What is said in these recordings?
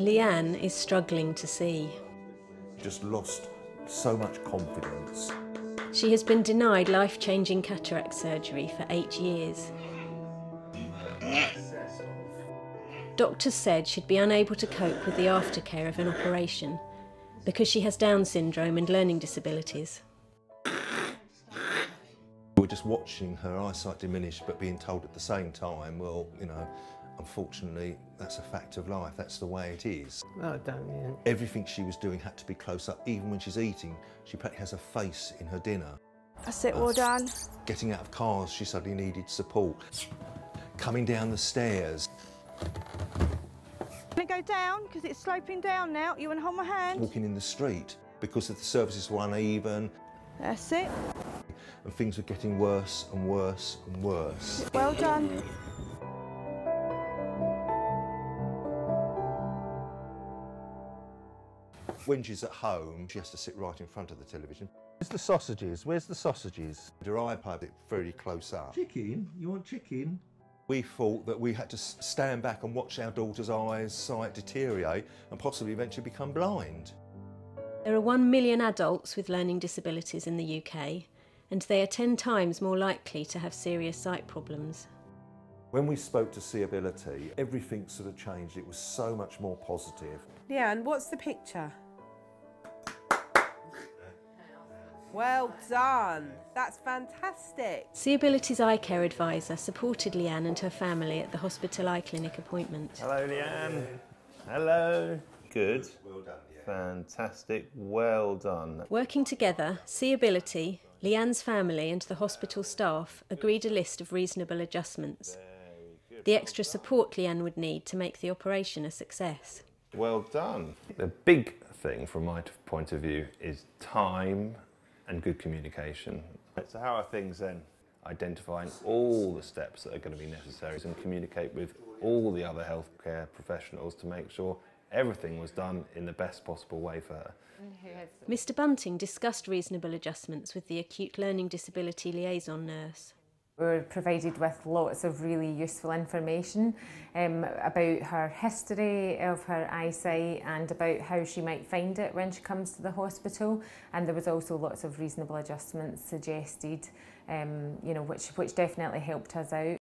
Leanne is struggling to see. Just lost so much confidence. She has been denied life-changing cataract surgery for 8 years. Doctors said she'd be unable to cope with the aftercare of an operation because she has Down syndrome and learning disabilities. We're just watching her eyesight diminish, but being told at the same time, well, you know, unfortunately, that's a fact of life. That's the way it is. Well done, Leanne. Everything she was doing had to be close up. Even when she's eating, she practically has a face in her dinner. That's it, well done. Getting out of cars, she suddenly needed support. Coming down the stairs. Can it go down? Because it's sloping down now. You want to hold my hand? Walking in the street because the surfaces were uneven. That's it. And things were getting worse and worse and worse. Well done. When she's at home, she has to sit right in front of the television. Where's the sausages? Where's the sausages? Her iPad it very close up. Chicken? You want chicken? We thought that we had to stand back and watch our daughter's eyesight deteriorate and possibly eventually become blind. There are 1 million adults with learning disabilities in the UK, and they are 10 times more likely to have serious sight problems. When we spoke to SeeAbility, everything sort of changed. It was so much more positive. Leanne, what's the picture? Well done. That's fantastic. SeeAbility's eye care advisor supported Leanne and her family at the hospital eye clinic appointment. Hello, Leanne. Hello. Good. Well done, yeah. Fantastic. Well done. Working together, SeeAbility, Leanne's family and the hospital staff agreed a list of reasonable adjustments. The extra support Leanne would need to make the operation a success. Well done. The big thing from my point of view is time and good communication. So how are things then? Identifying all the steps that are going to be necessary and communicate with all the other healthcare professionals to make sure everything was done in the best possible way for her. Mr Bunting discussed reasonable adjustments with the acute learning disability liaison nurse. We were provided with lots of really useful information about her history of her eyesight and about how she might find it when she comes to the hospital, and there was also lots of reasonable adjustments suggested, you know, which definitely helped us out.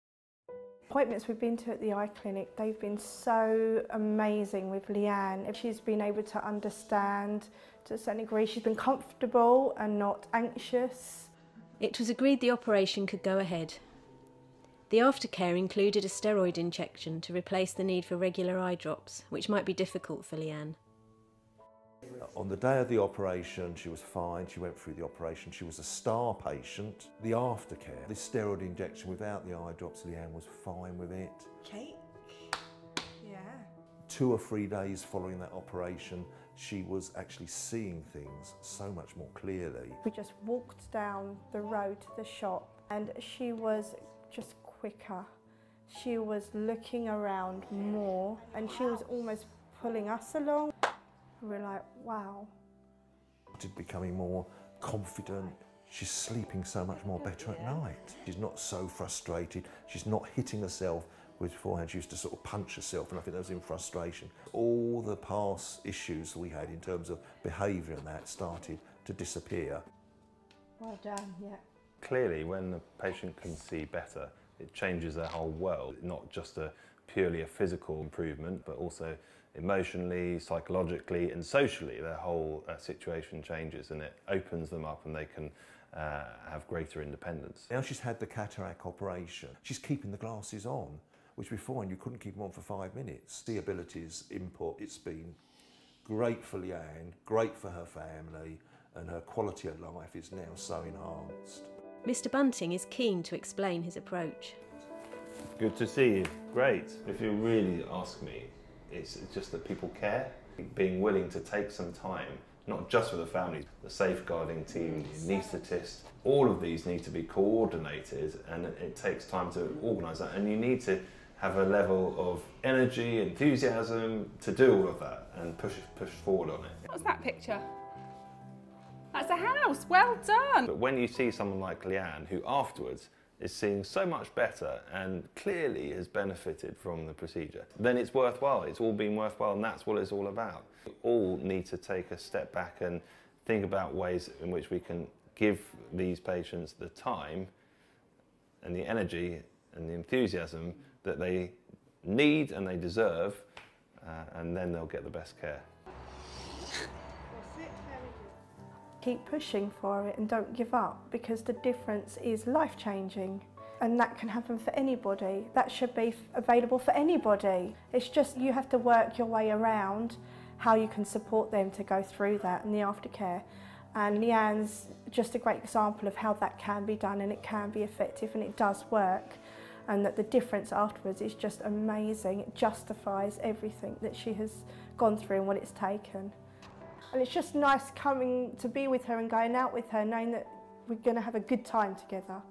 Appointments we've been to at the eye clinic, they've been so amazing with Leanne. She's been able to understand to a certain degree. She's been comfortable and not anxious. It was agreed the operation could go ahead. The aftercare included a steroid injection to replace the need for regular eye drops, which might be difficult for Leanne. On the day of the operation, she was fine. She went through the operation. She was a star patient. The aftercare, this steroid injection without the eye drops, Leanne was fine with it. Cake? Yeah. 2 or 3 days following that operation, she was actually seeing things so much more clearly. We just walked down the road to the shop and she was just quicker. She was looking around more and she was almost pulling us along. We're like, wow. She's becoming more confident. She's sleeping so much more better at night. She's not so frustrated. She's not hitting herself. Which beforehand she used to sort of punch herself, and I think that was in frustration. All the past issues we had in terms of behaviour and that started to disappear. Well done, yeah. Clearly, when the patient can see better, it changes their whole world. Not just purely a physical improvement, but also emotionally, psychologically and socially. Their whole situation changes and it opens them up and they can have greater independence. Now she's had the cataract operation, she's keeping the glasses on, which beforehand you couldn't keep them on for 5 minutes. SeeAbility's input, it's been great for Leanne, great for her family, and her quality of life is now so enhanced. Mr Bunting is keen to explain his approach. Good to see you. Great. If you really ask me, it's just that people care. Being willing to take some time, not just for the family, the safeguarding team, the anaesthetist, all of these need to be coordinated and it takes time to organise that, and you need to have a level of energy, enthusiasm to do all of that and push forward on it. What's that picture? That's a house, well done! But when you see someone like Leanne, who afterwards is seeing so much better and clearly has benefited from the procedure, then it's worthwhile. It's all been worthwhile, and that's what it's all about. We all need to take a step back and think about ways in which we can give these patients the time and the energy and the enthusiasm that they need and they deserve, and then they'll get the best care. Keep pushing for it and don't give up, because the difference is life-changing, and that can happen for anybody. That should be available for anybody. It's just you have to work your way around how you can support them to go through that and the aftercare. And Leanne's just a great example of how that can be done, and it can be effective, and it does work, and that the difference afterwards is just amazing. It justifies everything that she has gone through and what it's taken. And it's just nice coming to be with her and going out with her, knowing that we're going to have a good time together.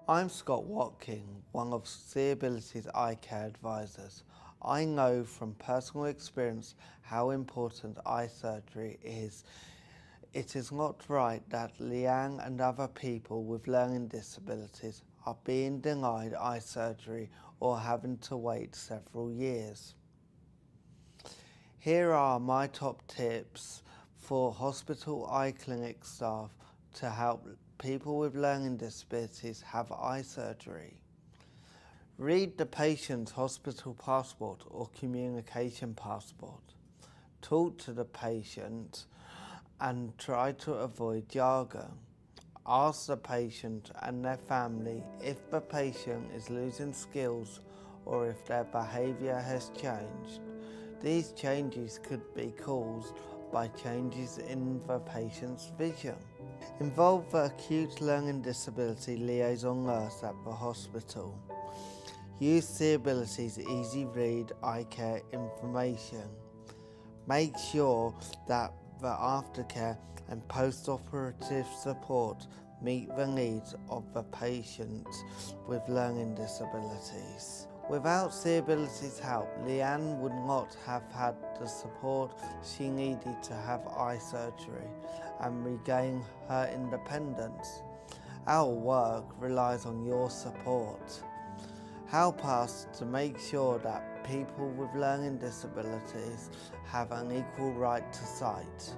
I'm Scott Watkin, one of SeeAbility's eye care advisors. I know from personal experience how important eye surgery is. It is not right that Leanne and other people with learning disabilities are being denied eye surgery or having to wait several years. Here are my top tips for hospital eye clinic staff to help people with learning disabilities have eye surgery. Read the patient's hospital passport or communication passport. Talk to the patient and try to avoid jargon. Ask the patient and their family if the patient is losing skills or if their behaviour has changed. These changes could be caused by changes in the patient's vision. Involve the acute learning disability liaison nurse at the hospital. Use SeeAbility's easy read eye care information. Make sure that the aftercare and post-operative support meet the needs of the patients with learning disabilities. Without SeeAbility's help, Leanne would not have had the support she needed to have eye surgery and regain her independence. Our work relies on your support. Help us to make sure that people with learning disabilities have an equal right to sight.